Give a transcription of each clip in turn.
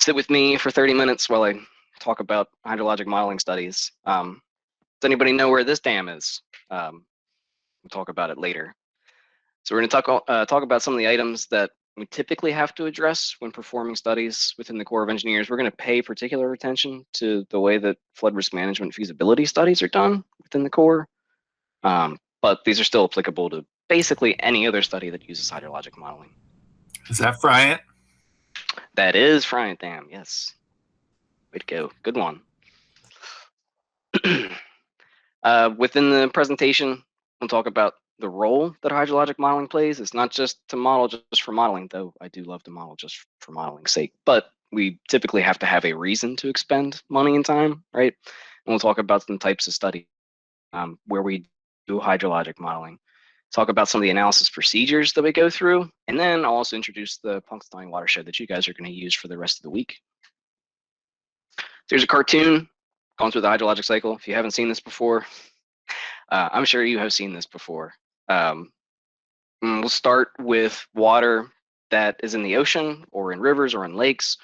sit with me for 30 minutes while I talk about hydrologic modeling studies. Does anybody know where this dam is? We'll talk about it later. So we're going to talk about some of the items that we typically have to address when performing studies within the Corps of Engineers. We're going to pay particular attention to the way that flood risk management feasibility studies are done within the Corps, but these are still applicable to basically any other study that uses hydrologic modeling. Is that Friant? That is Friant Dam, yes. Way to go, good one. Within the presentation, we'll talk about the role that hydrologic modeling plays. It's not just to model just for modeling, though I do love to model just for modeling's sake, but we typically have to have a reason to expend money and time, right? And we'll talk about some types of study where we do hydrologic modeling, talk about some of the analysis procedures that we go through, and then I'll also introduce the Punxsutawney Watershed that you guys are going to use for the rest of the week. There's a cartoon going through the hydrologic cycle. If you haven't seen this before, I'm sure you have seen this before. We'll start with water that is in the ocean or in rivers or in lakes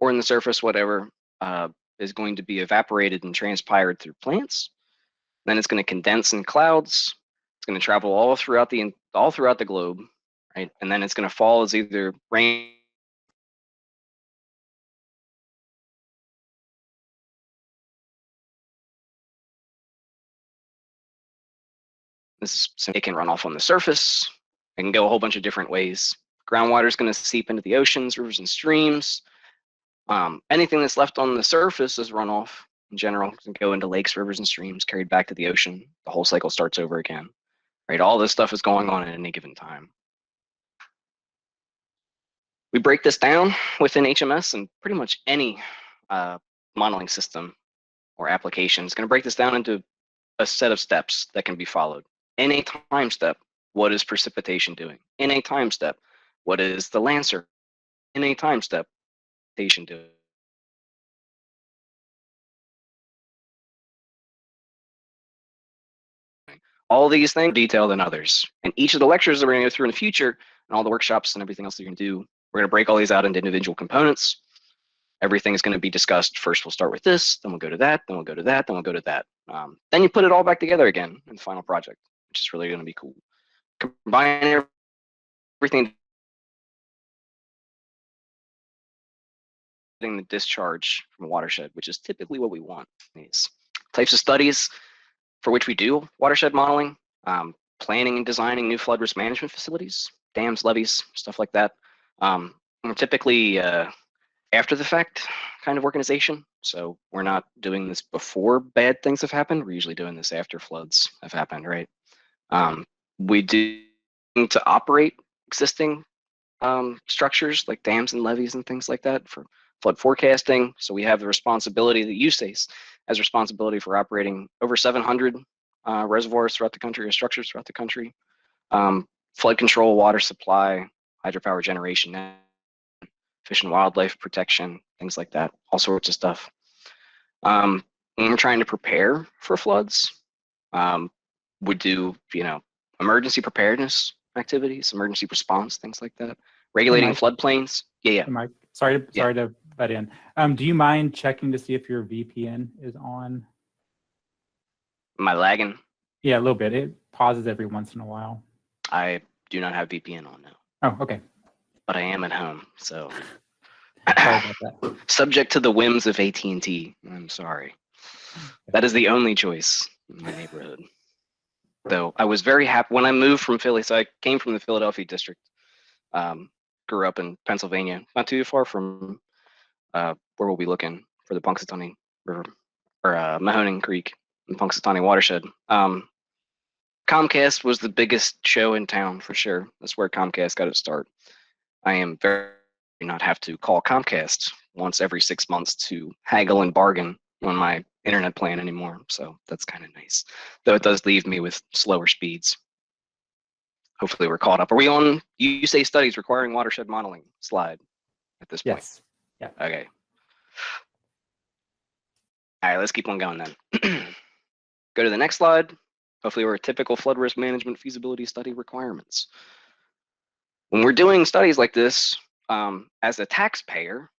or in the surface, whatever, is going to be evaporated and transpired through plants. Then it's going to condense in clouds. It's going to travel all throughout the globe, right? And then it's going to fall as either rain. It can run off on the surface. It can go a whole bunch of different ways. Groundwater is going to seep into the oceans, rivers, and streams. Anything that's left on the surface is runoff in general. It can go into lakes, rivers, and streams, carried back to the ocean. The whole cycle starts over again. Right? All this stuff is going on at any given time. We break this down within HMS, and pretty much any modeling system or application is going to break this down into a set of steps that can be followed. In a time step, what is precipitation doing? In a time step, what is the land surface? In a time step, precipitation doing? All these things are detailed than others. And each of the lectures that we're going to go through in the future and all the workshops and everything else that you're going to do, we're going to break all these out into individual components. Everything is going to be discussed. First, we'll start with this, then we'll go to that, then we'll go to that, then we'll go to that. Then you put it all back together again in the final project, which is really going to be cool. Combine everything, the discharge from a watershed, which is typically what we want. These types of studies for which we do watershed modeling, planning and designing new flood risk management facilities, dams, levees, stuff like that. We're typically after the fact kind of organization. So we're not doing this before bad things have happened. We're usually doing this after floods have happened, right? We do to operate existing structures like dams and levees and things like that for flood forecasting. So we have the responsibility, the USACE has responsibility for operating over 700 reservoirs throughout the country or structures throughout the country. Flood control, water supply, hydropower generation, fish and wildlife protection, things like that, all sorts of stuff. When we're trying to prepare for floods, we do, emergency preparedness activities, emergency response, things like that. Regulating floodplains. Yeah. Hey, Mike, sorry to butt in. Do you mind checking to see if your VPN is on? Am I lagging? Yeah, a little bit. It pauses every once in a while. I do not have VPN on now. Oh, okay. But I am at home, so sorry about that. Subject to the whims of AT&T. I'm sorry. That is the only choice in my neighborhood. Though I was very happy when I moved from Philly. So I came from the Philadelphia district. Grew up in Pennsylvania, not too far from where we'll be looking for the Punxsutawney River or Mahoning Creek and Punxsutawney Watershed. Comcast was the biggest show in town for sure. That's where Comcast got its start. I am very not have to call Comcast once every 6 months to haggle and bargain on my internet plan anymore. So that's kind of nice. Though it does leave me with slower speeds. Hopefully we're caught up. Are we on USACE studies requiring watershed modeling slide at this point? Yes. Yeah. Okay. All right, let's keep on going then. Go to the next slide. Hopefully we're typical flood risk management feasibility study requirements. When we're doing studies like this, as a taxpayer,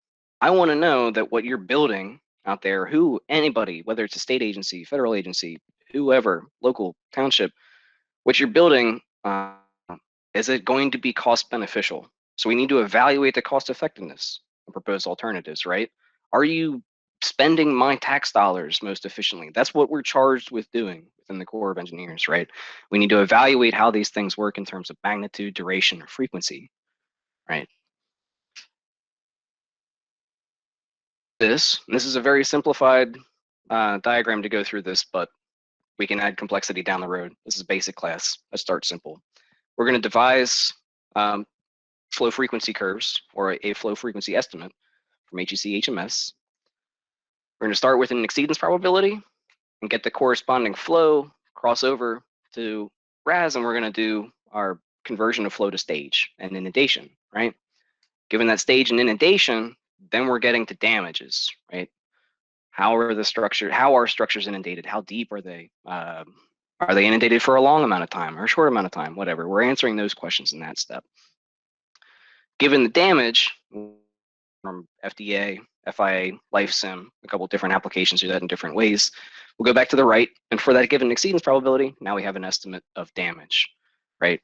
I want to know that what you're building out there, anybody, whether it's a state agency, federal agency, whoever, local, township, what you're building, is it going to be cost beneficial? So we need to evaluate the cost effectiveness of proposed alternatives, right? Are you spending my tax dollars most efficiently? That's what we're charged with doing within the Corps of Engineers, right? We need to evaluate how these things work in terms of magnitude, duration, or frequency, right? This is a very simplified diagram to go through this, but we can add complexity down the road. This is basic class. Let's start simple. We're going to devise flow frequency curves, or a flow frequency estimate from HEC-HMS. We're going to start with an exceedance probability and get the corresponding flow, cross over to RAS, and we're going to do our conversion of flow to stage and inundation, right? Given that stage and inundation, then we're getting to damages, right? How are structures inundated? How deep are they? Are they inundated for a long amount of time or a short amount of time? Whatever. We're answering those questions in that step. Given the damage from FDA, FIA, LifeSim, a couple of different applications do that in different ways. We'll go back to the right, and for that given exceedance probability, now we have an estimate of damage, right?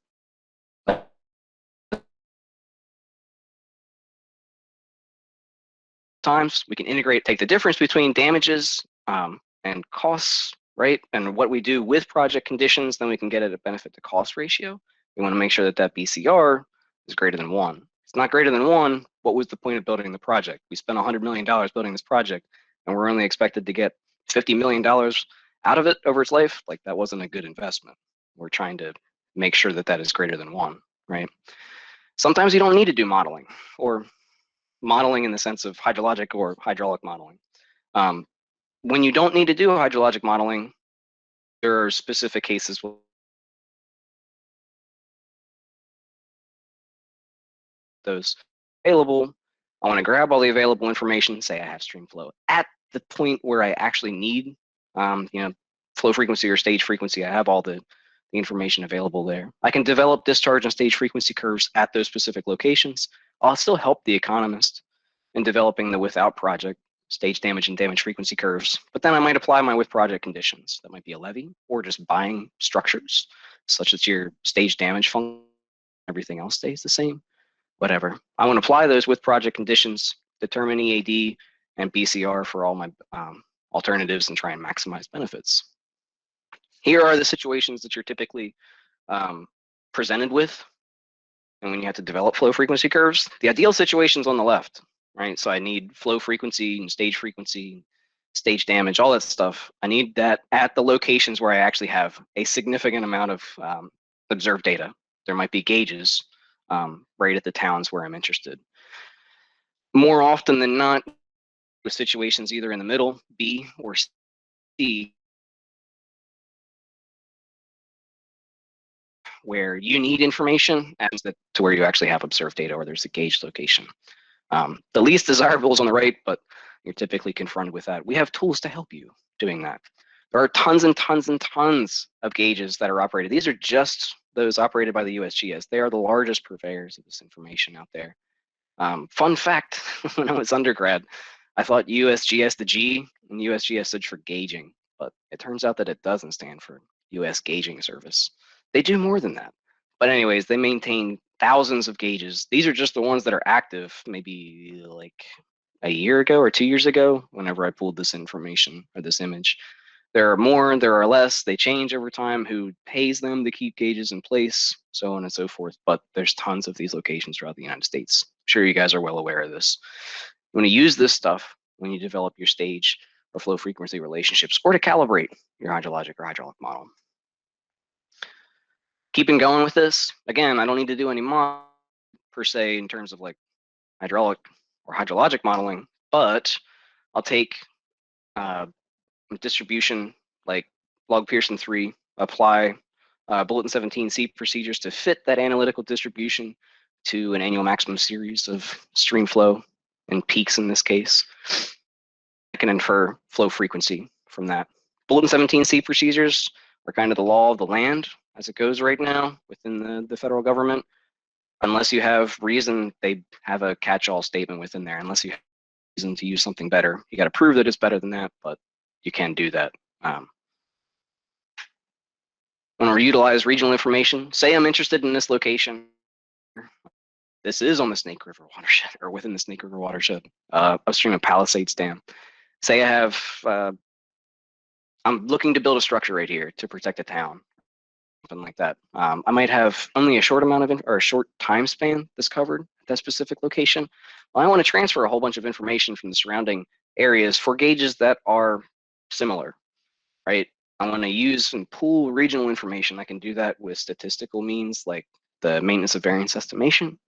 Times we can take the difference between damages and costs, right? And what we do with project conditions, then we can get at a benefit to cost ratio. We want to make sure that that BCR is greater than 1. If it's not greater than 1, what was the point of building the project? We spent $100 million building this project, and we're only expected to get $50 million out of it over its life. Like, that wasn't a good investment. We're trying to make sure that that is greater than 1, right? Sometimes you don't need to do modeling, or modeling in the sense of hydrologic or hydraulic modeling. When you don't need to do hydrologic modeling, there are specific cases with those available. I want to grab all the available information, say I have stream flow at the point where I actually need, flow frequency or stage frequency. I have all the information available there. I can develop discharge and stage frequency curves at those specific locations. I'll still help the economist in developing the without project stage damage and damage frequency curves, but then I might apply my with project conditions. That might be a levy or just buying structures such that your stage damage function, everything else stays the same, whatever. I want to apply those with project conditions, determine EAD and BCR for all my alternatives, and try and maximize benefits. Here are the situations that you're typically presented with, and when you have to develop flow frequency curves. The ideal situation's on the left, right? So I need flow frequency and stage damage, all that stuff. I need that at the locations where I actually have a significant amount of observed data. There might be gauges right at the towns where I'm interested. More often than not, with situations either in the middle, B or C, where you need information to where you actually have observed data or there's a gauge location. The least desirable is on the right, but you're typically confronted with that. We have tools to help you doing that. There are tons and tons and tons of gauges that are operated. These are just those operated by the USGS. They are the largest purveyors of this information out there. Fun fact, when I was undergrad, I thought USGS, the G, and USGS stood for gauging, but it turns out that it doesn't stand for US Gauging Service. They do more than that. But anyways, they maintain thousands of gauges. These are just the ones that are active maybe like a year ago or 2 years ago, whenever I pulled this information or this image. There are more, there are less, they change over time, who pays them to keep gauges in place, so on and so forth. But there's tons of these locations throughout the United States. I'm sure you guys are well aware of this. You want to use this stuff when you develop your stage or flow frequency relationships, or to calibrate your hydrologic or hydraulic model. Keeping going with this, again, I don't need to do any model per se in terms of like hydraulic or hydrologic modeling, but I'll take distribution like log Pearson 3, apply Bulletin 17C procedures to fit that analytical distribution to an annual maximum series of stream flow and peaks in this case. I can infer flow frequency from that. Bulletin 17C procedures are kind of the law of the land as it goes right now within the federal government. Unless you have reason, they have a catch-all statement within there. Unless you have reason to use something better. You got to prove that it's better than that, but you can do that. When we utilize regional information, say I'm interested in this location. This is on the Snake River watershed, or within the Snake River watershed, upstream of Palisades Dam. Say I have, I'm looking to build a structure right here to protect a town, something like that. I might have only a short amount of, or a short time span that's covered at that specific location. Well, I want to transfer a whole bunch of information from the surrounding areas for gauges that are similar, right? I want to use and pool regional information. I can do that with statistical means like the maintenance of variance estimation,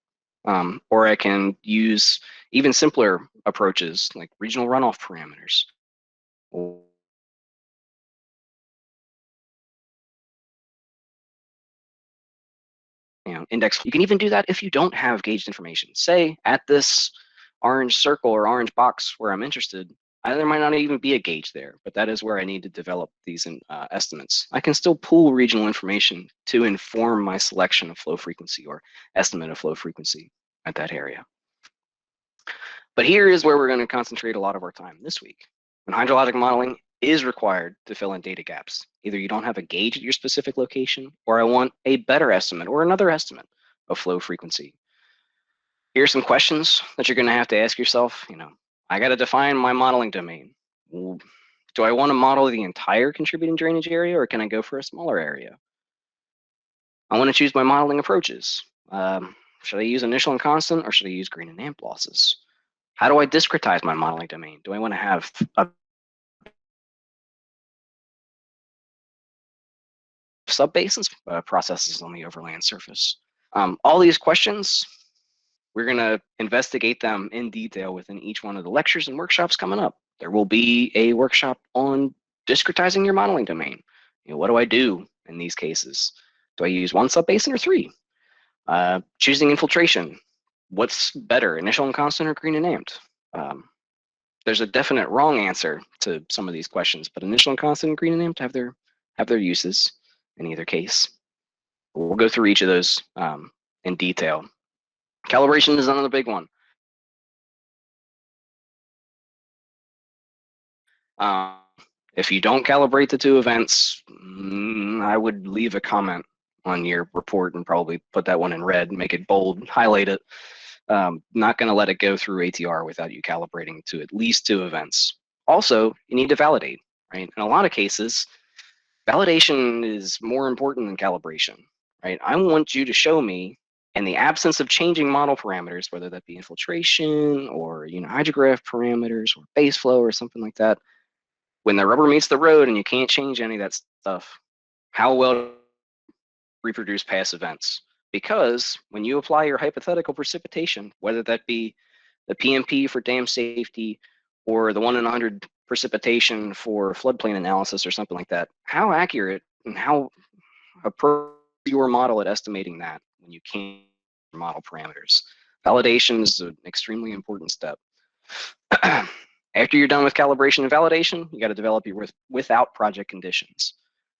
or I can use even simpler approaches like regional runoff parameters. Index. You can even do that if you don't have gauged information. Say at this orange circle or orange box where I'm interested, there might not even be a gauge there, but that is where I need to develop these estimates. I can still pool regional information to inform my selection of flow frequency or estimate of flow frequency at that area. But here is where we're going to concentrate a lot of our time this week. When hydrologic modeling is required to fill in data gaps. Either you don't have a gauge at your specific location, or I want a better estimate or another estimate of flow frequency. Here's some questions that you're going to have to ask yourself. I got to define my modeling domain. Do I want to model the entire contributing drainage area, or can I go for a smaller area? I want to choose my modeling approaches. Should I use initial and constant, or should I use green and amp losses? How do I discretize my modeling domain? Do I want to have a subbasins, processes on the overland surface? All these questions, we're going to investigate them in detail within each one of the lectures and workshops coming up. There will be a workshop on discretizing your modeling domain. What do I do in these cases? Do I use one subbasin or three? Choosing infiltration. What's better, initial and constant or green and amped? There's a definite wrong answer to some of these questions, but initial and constant and green and amped have their uses in either case. We'll go through each of those in detail. Calibration is another big one. If you don't calibrate the two events, I would leave a comment on your report and probably put that one in red, make it bold, highlight it. Not going to let it go through ATR without you calibrating to at least two events. Also, you need to validate, right? In a lot of cases, validation is more important than calibration, right? I want you to show me, in the absence of changing model parameters, whether that be infiltration or hydrograph parameters or base flow or something like that, when the rubber meets the road and you can't change any of that stuff, how well reproduce past events? Because when you apply your hypothetical precipitation, whether that be the PMP for dam safety or the 1 in 100 precipitation for floodplain analysis or something like that, how accurate and how appropriate your model at estimating that when you can't model parameters? Validation is an extremely important step. After you're done with calibration and validation, you got to develop your without project conditions.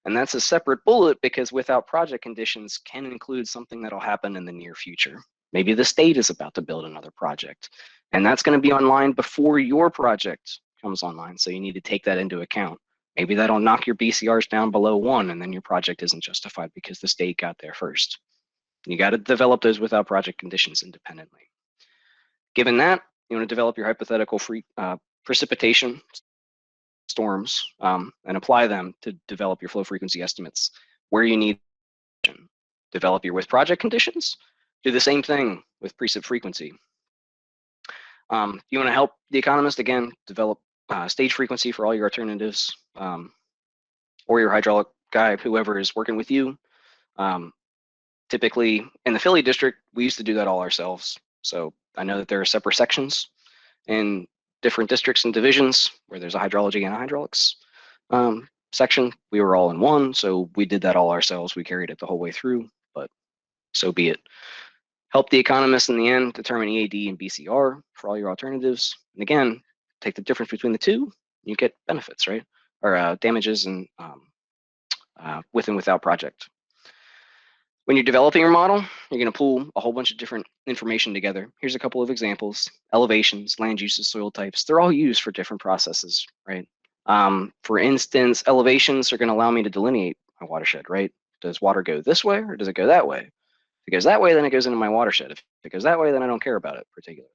And that's a separate bullet because without project conditions can include something that'll happen in the near future. Maybe the state is about to build another project, and that's going to be online before your project comes online. So you need to take that into account. Maybe that'll knock your BCRs down below 1, and then your project isn't justified because the state got there first. You got to develop those without project conditions independently. Given that, you want to develop your hypothetical precipitation storms and apply them to develop your flow frequency estimates where you need. Develop your with project conditions. Do the same thing with precip frequency. You want to help the economist, again, develop stage frequency for all your alternatives, or your hydraulic guy, whoever is working with you. Typically, in the Philly district, we used to do that all ourselves. So I know that there are separate sections in different districts and divisions where there's a hydrology and a hydraulics section. We were all in one, so we did that all ourselves. We carried it the whole way through, but so be it. Help the economists in the end determine EAD and BCR for all your alternatives. And again, take the difference between the two, you get benefits, right? Or damages and with and without project. When you're developing your model, you're going to pull a whole bunch of different information together. Here's a couple of examples: elevations, land uses, soil types. They're all used for different processes, right? For instance, elevations are going to allow me to delineate my watershed, right? Does water go this way or does it go that way? If it goes that way, then it goes into my watershed. If it goes that way, then I don't care about it particularly.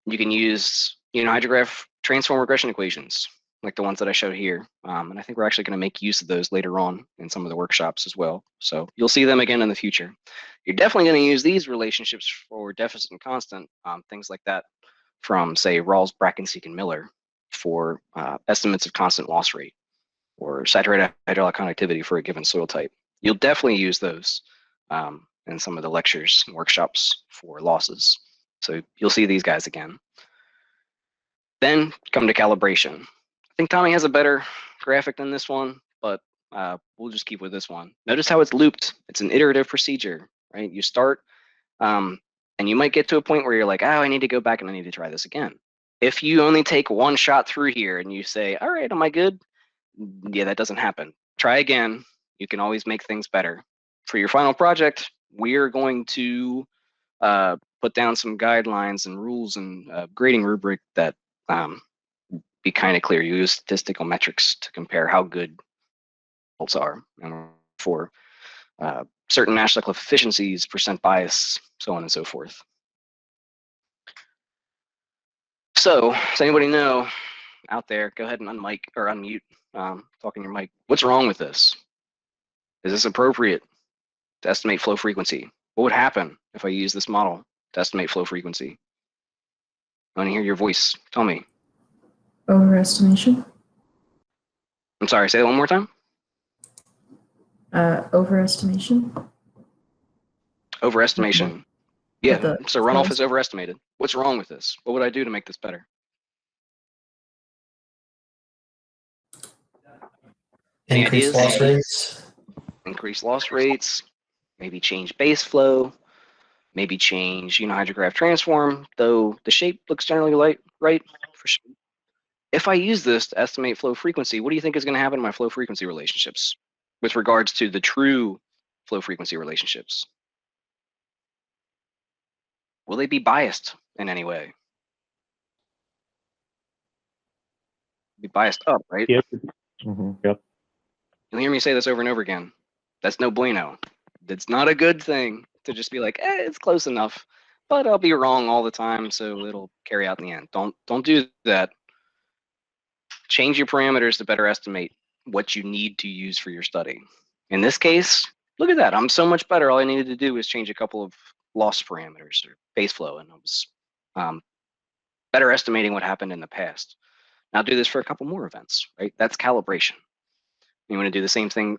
You can use, hydrograph transform regression equations, like the ones that I showed here. And I think we're actually going to make use of those later on in some of the workshops as well. So you'll see them again in the future. You're definitely going to use these relationships for deficit and constant, things like that from, say, Rawls, Brackenseek, and Miller for estimates of constant loss rate or saturated hydraulic conductivity for a given soil type. You'll definitely use those in some of the lectures and workshops for losses. So you'll see these guys again. Then come to calibration. I think Tommy has a better graphic than this one, but we'll just keep with this one. Notice how it's looped. It's an iterative procedure, right? You start, and you might get to a point where you're like, oh, I need to go back and I need to try this again. If you only take one shot through here and you say, all right, am I good? Yeah, that doesn't happen. Try again. You can always make things better. For your final project, we're going to put down some guidelines and rules and grading rubric that be kind of clear. You use statistical metrics to compare how good results are, and for certain national efficiencies, percent bias, so on and so forth. So, does anybody know out there? Go ahead and unmic or unmute, talking your mic. What's wrong with this? Is this appropriate to estimate flow frequency? What would happen if I use this model to estimate flow frequency? I want to hear your voice. Tell me. Overestimation. I'm sorry, say that one more time. Overestimation. Overestimation. Yeah, so runoff is flows. overestimated. What's wrong with this? What would I do to make this better? Any Increase ideas? loss rates. Increase loss rates, maybe change base flow, maybe change hydrograph transform, though the shape looks generally right for sure. If I use this to estimate flow frequency, what do you think is going to happen to my flow frequency relationships with regards to the true flow frequency relationships? Will they be biased in any way? Be biased up, right? Yep. Yep. You'll hear me say this over and over again. That's no bueno. It's not a good thing to just be like, it's close enough, but I'll be wrong all the time, so it'll carry out in the end. Don't do that. Change your parameters to better estimate what you need to use for your study. In this case, look at that. I'm so much better. All I needed to do was change a couple of loss parameters or base flow, and I was better estimating what happened in the past. Now do this for a couple more events, right? That's calibration. You want to do the same thing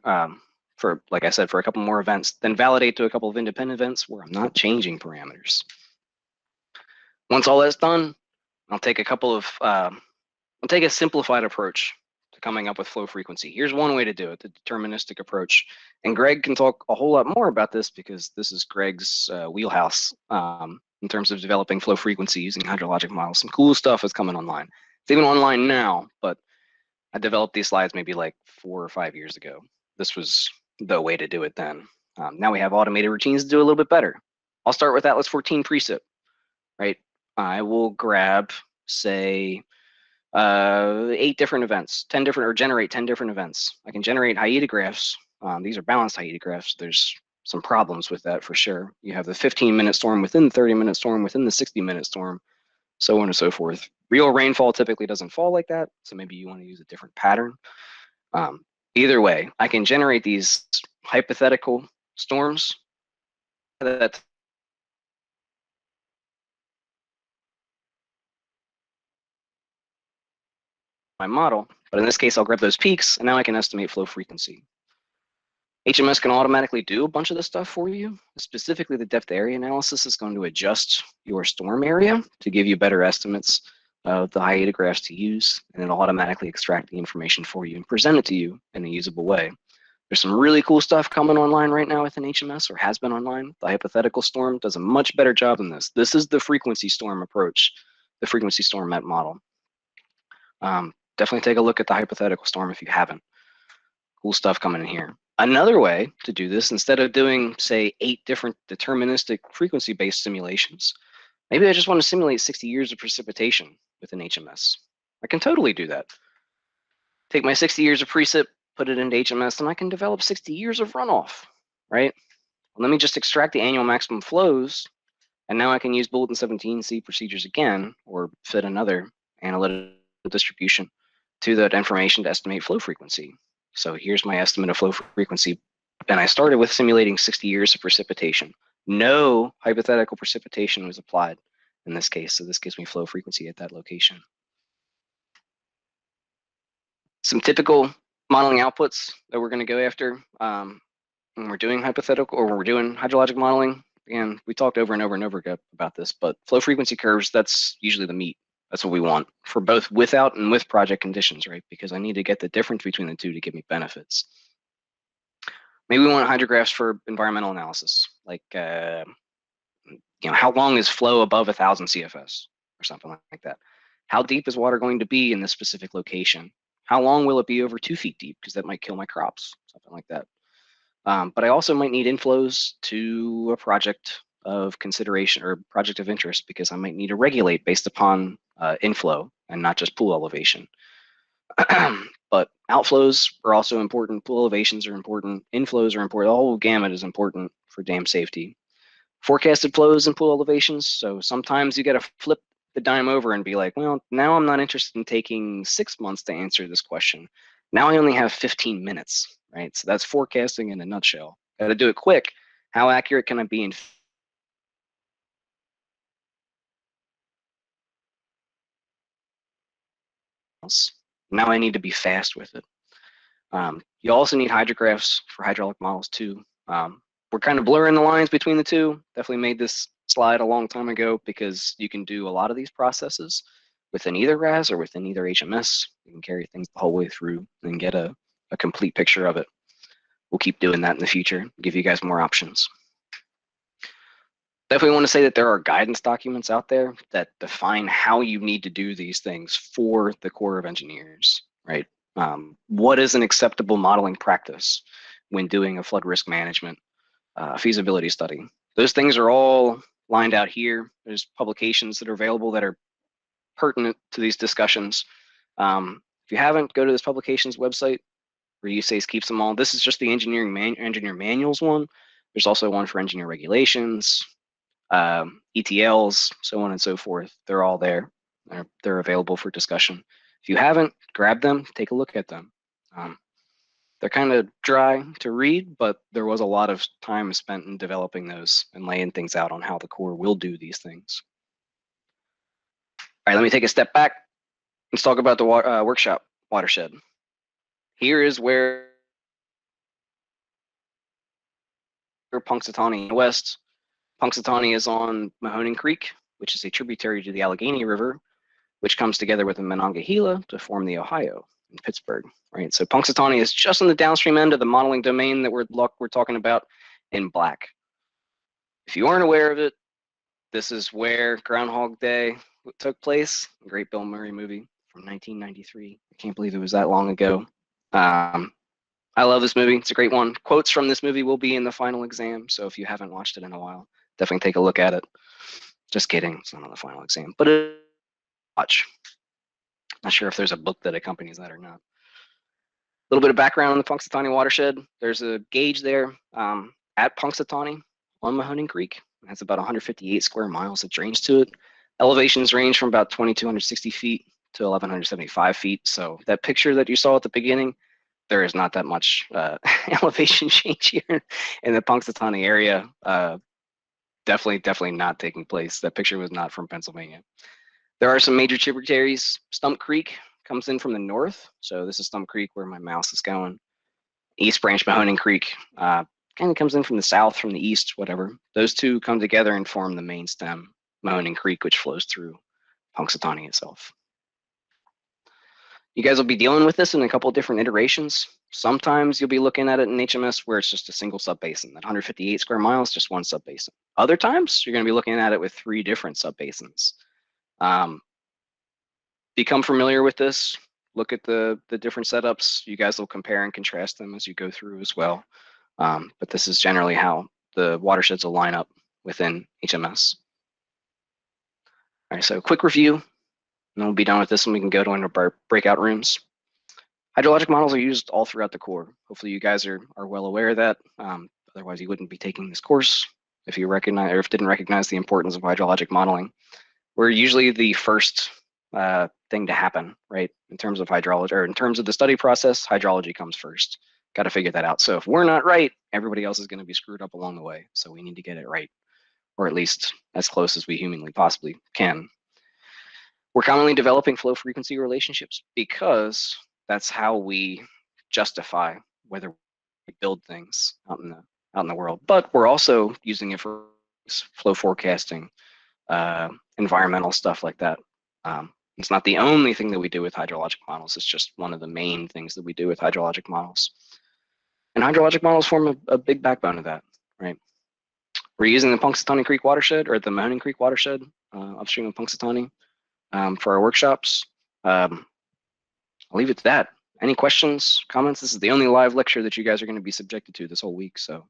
for, like I said, for a couple more events, then validate to a couple of independent events where I'm not changing parameters. Once all that's done, I'll take a simplified approach to coming up with flow frequency. Here's one way to do it, the deterministic approach. And Greg can talk a whole lot more about this because this is Greg's wheelhouse in terms of developing flow frequency using hydrologic models. Some cool stuff is coming online. It's even online now, but I developed these slides maybe like 4 or 5 years ago. This was the way to do it then. Now we have automated routines to do a little bit better. I'll start with Atlas 14 precip, right? I will grab, say, 8 different events, 10 different, or generate 10 different events. I can generate hyedographs. These are balanced hyedographs. There's some problems with that for sure. You have the 15-minute storm within the 30-minute storm within the 60-minute storm, so on and so forth. Real rainfall typically doesn't fall like that, so maybe you want to use a different pattern. Either way, I can generate these hypothetical storms that my model, but in this case, I'll grab those peaks, and now I can estimate flow frequency. HMS can automatically do a bunch of this stuff for you. Specifically, the depth area analysis is going to adjust your storm area to give you better estimates of the hyedographs to use, and it'll automatically extract the information for you and present it to you in a usable way. There's some really cool stuff coming online right now within HMS, or has been online. The hypothetical storm does a much better job than this. This is the frequency storm approach, the frequency storm MET model. Definitely take a look at the hypothetical storm if you haven't. Cool stuff coming in here. Another way to do this, instead of doing, say, 8 different deterministic frequency-based simulations, maybe I just want to simulate 60 years of precipitation with an HMS. I can totally do that. Take my 60 years of precip, put it into HMS, and I can develop 60 years of runoff, right? Let me just extract the annual maximum flows, and now I can use Bulletin 17C procedures again, or fit another analytical distribution to that information to estimate flow frequency. So here's my estimate of flow frequency, and I started with simulating 60 years of precipitation. No hypothetical precipitation was applied in this case, so this gives me flow frequency at that location. Some typical modeling outputs that we're going to go after when we're doing hypothetical or when we're doing hydrologic modeling. Again, we talked over and over and over about this, but flow frequency curves, that's usually the meat. That's what we want for both without and with project conditions, right? Because I need to get the difference between the two to give me benefits. Maybe we want hydrographs for environmental analysis, like how long is flow above 1,000 CFS or something like that? How deep is water going to be in this specific location? How long will it be over 2 feet deep? Because that might kill my crops, something like that. But I also might need inflows to a project of consideration or project of interest, because I might need to regulate based upon inflow and not just pool elevation. But outflows are also important. Pool elevations are important. Inflows are important. The whole gamut is important for dam safety. Forecasted flows and pool elevations. So sometimes you got to flip the dime over and be like, well, now I'm not interested in taking 6 months to answer this question. Now I only have 15 minutes, right? So that's forecasting in a nutshell. Got to do it quick. How accurate can I be in now I need to be fast with it. You also need hydrographs for hydraulic models too. We're kind of blurring the lines between the two. Definitely made this slide a long time ago because you can do a lot of these processes within either RAS or within either HMS. You can carry things the whole way through and get a complete picture of it. We'll keep doing that in the future, give you guys more options. Definitely want to say that there are guidance documents out there that define how you need to do these things for the Corps of Engineers, right? What is an acceptable modeling practice when doing a flood risk management feasibility study? Those things are all lined out here. There's publications that are available that are pertinent to these discussions. If you haven't, go to this publications website where USACE keeps them all. This is just the engineer manuals one. There's also one for engineer regulations, ETLs, so on and so forth. They're all there. They're available for discussion. If you haven't, grab them, take a look at them. They're kind of dry to read, but there was a lot of time spent in developing those and laying things out on how the Corps will do these things. All right, let me take a step back. Let's talk about the workshop watershed. Here is where Punxsutawney West. Punxsutawney is on Mahoning Creek, which is a tributary to the Allegheny River, which comes together with the Monongahela to form the Ohio in Pittsburgh, right? So Punxsutawney is just on the downstream end of the modeling domain that we're talking about in black. If you aren't aware of it, this is where Groundhog Day took place, a great Bill Murray movie from 1993. I can't believe it was that long ago. I love this movie. It's a great one. Quotes from this movie will be in the final exam, so if you haven't watched it in a while, definitely take a look at it. Just kidding, it's not on the final exam, but watch. Not sure if there's a book that accompanies that or not. A little bit of background on the Punxsutawney Watershed. There's a gauge there at Punxsutawney on Mahoning Creek. It has about 158 square miles that drains to it. Elevations range from about 2,260 feet to 1,175 feet. So that picture that you saw at the beginning, there is not that much elevation change here in the Punxsutawney area. Definitely not taking place. That picture was not from Pennsylvania. There are some major tributaries. Stump Creek comes in from the north. So this is Stump Creek where my mouse is going. East Branch Mahoning Creek kind of comes in from the south, from the east, whatever. Those two come together and form the main stem, Mahoning Creek, which flows through Punxsutawney itself. You guys will be dealing with this in a couple of different iterations. Sometimes you'll be looking at it in HMS where it's just a single subbasin. That 158 square miles, just one subbasin. Other times, you're going to be looking at it with 3 different subbasins. Become familiar with this. look at the different setups. You guys will compare and contrast them as you go through as well. But this is generally how the watersheds will line up within HMS. All right, so quick review, and then we'll be done with this and we can go to our breakout rooms. Hydrologic models are used all throughout the core. Hopefully you guys are well aware of that. Otherwise you wouldn't be taking this course if you recognize or if didn't recognize the importance of hydrologic modeling. We're usually the first thing to happen, right? In terms of hydrology, or in terms of the study process, hydrology comes first. Got to figure that out. So if we're not right, everybody else is going to be screwed up along the way. So we need to get it right, or at least as close as we humanly possibly can. We're commonly developing flow frequency relationships because that's how we justify whether we build things out in the world. But we're also using it for flow forecasting, environmental stuff like that. It's not the only thing that we do with hydrologic models. It's just one of the main things that we do with hydrologic models. And hydrologic models form a big backbone of that, right? We're using the Punxsutawney Creek Watershed, or the Mahoning Creek Watershed, upstream of Punxsutawney, for our workshops. I'll leave it to that. Any questions, comments? This is the only live lecture that you guys are going to be subjected to this whole week, so